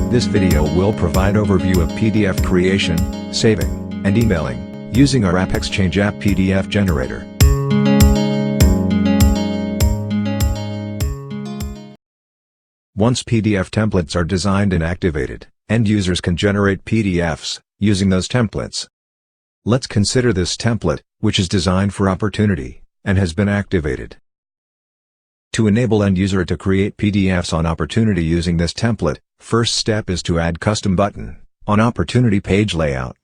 This video will provide overview of PDF creation, saving, and emailing, using our App Exchange app PDF generator. Once PDF templates are designed and activated, end users can generate PDFs, using those templates. Let's consider this template, which is designed for Opportunity, and has been activated. To enable end user to create PDFs on Opportunity using this template, first step is to add custom button, on Opportunity page layout.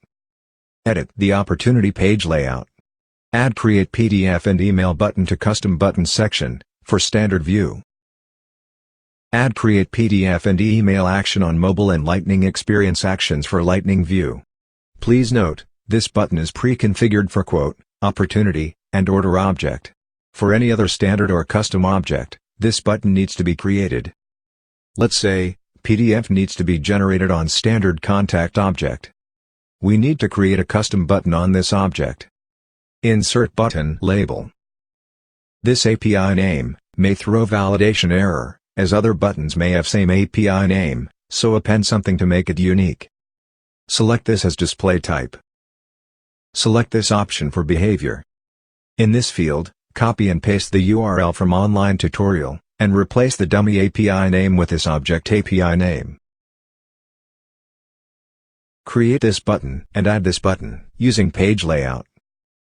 Edit the Opportunity page layout. Add Create PDF and Email button to Custom Button section, for standard view. Add Create PDF and Email action on mobile and Lightning Experience actions for Lightning view. Please note, this button is pre-configured for Opportunity, and Order object. For any other standard or custom object, this button needs to be created. Let's say, PDF needs to be generated on standard contact object. We need to create a custom button on this object. Insert button label. This API name may throw validation error, as other buttons may have same API name, so append something to make it unique. Select this as display type. Select this option for behavior. In this field, copy and paste the URL from online tutorial, and replace the dummy API name with this object API name. Create this button and add this button using page layout.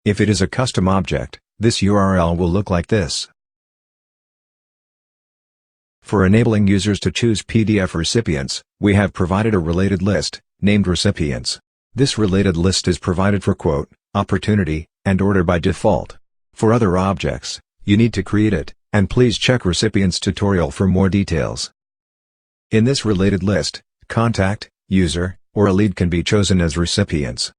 If it is a custom object, this URL will look like this. For enabling users to choose PDF recipients, we have provided a related list, named Recipients. This related list is provided for Opportunity, and Order by default. For other objects, you need to create it, and please check Recipients tutorial for more details. In this related list, contact, user, or a lead can be chosen as recipients.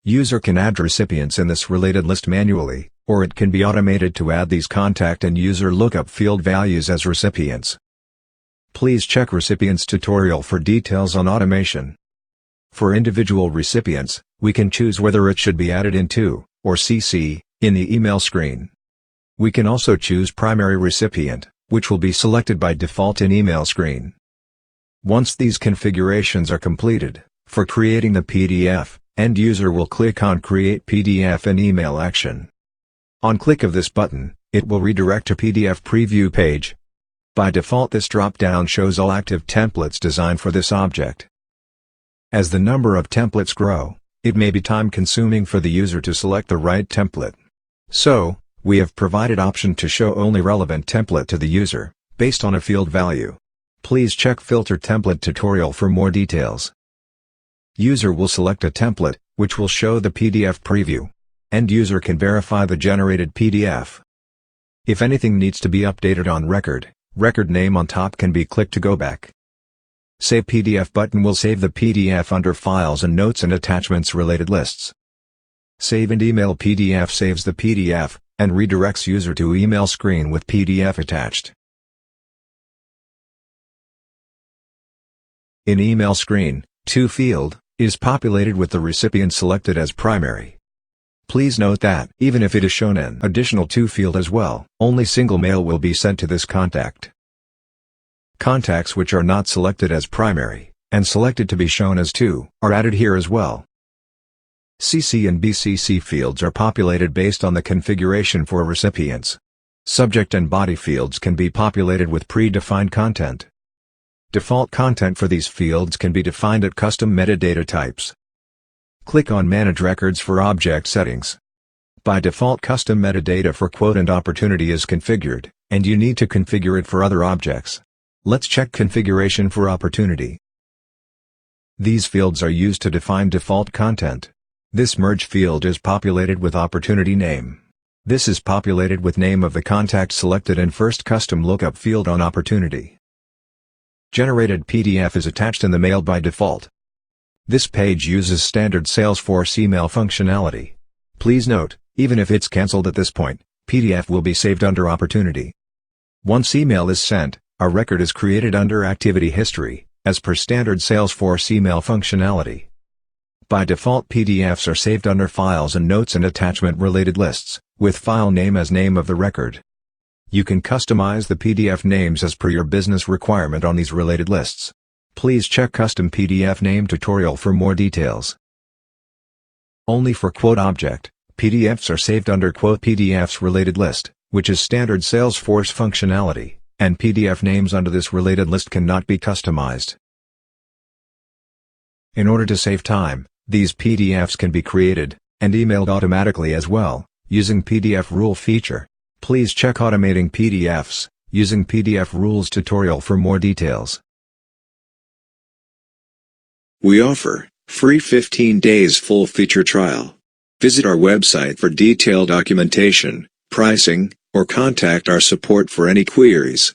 User can add recipients in this related list manually, or it can be automated to add these contact and user lookup field values as recipients. Please check Recipients tutorial for details on automation. For individual recipients, we can choose whether it should be added into, or CC, in the email screen. We can also choose primary recipient, which will be selected by default in email screen. Once these configurations are completed, for creating the PDF, end user will click on Create PDF and Email action. On click of this button, it will redirect to PDF preview page. By default, this drop-down shows all active templates designed for this object. As the number of templates grow, it may be time-consuming for the user to select the right template. So, we have provided option to show only relevant template to the user, based on a field value. Please check Filter Template tutorial for more details. User will select a template, which will show the PDF preview. End user can verify the generated PDF. If anything needs to be updated on record name on top can be clicked to go back. Save PDF button will save the PDF under Files and Notes and Attachments related lists. Save and Email PDF saves the PDF, and redirects user to email screen with PDF attached. In email screen, To field, is populated with the recipient selected as primary. Please note that, even if it is shown an additional To field as well, only single mail will be sent to this contact. Contacts which are not selected as primary, and selected to be shown as To, are added here as well. CC and BCC fields are populated based on the configuration for recipients. Subject and body fields can be populated with predefined content. Default content for these fields can be defined at custom metadata types. Click on Manage Records for object settings. By default, custom metadata for and Opportunity is configured, and you need to configure it for other objects. Let's check configuration for Opportunity. These fields are used to define default content. This merge field is populated with Opportunity name. This is populated with name of the contact selected and first custom lookup field on Opportunity. Generated PDF is attached in the mail by default. This page uses standard Salesforce email functionality. Please note, even if it's cancelled at this point, PDF will be saved under Opportunity. Once email is sent, a record is created under Activity History, as per standard Salesforce email functionality. By default, PDFs are saved under Files and Notes and Attachment related lists, with file name as name of the record. You can customize the PDF names as per your business requirement on these related lists. Please check Custom PDF Name tutorial for more details. Only for quote object, PDFs are saved under quote PDFs related list, which is standard Salesforce functionality, and PDF names under this related list cannot be customized. In order to save time, these PDFs can be created and emailed automatically as well, using PDF rule feature. Please check Automating PDFs, using PDF rules tutorial for more details. We offer free 15 days full feature trial. Visit our website for detailed documentation, pricing, or contact our support for any queries.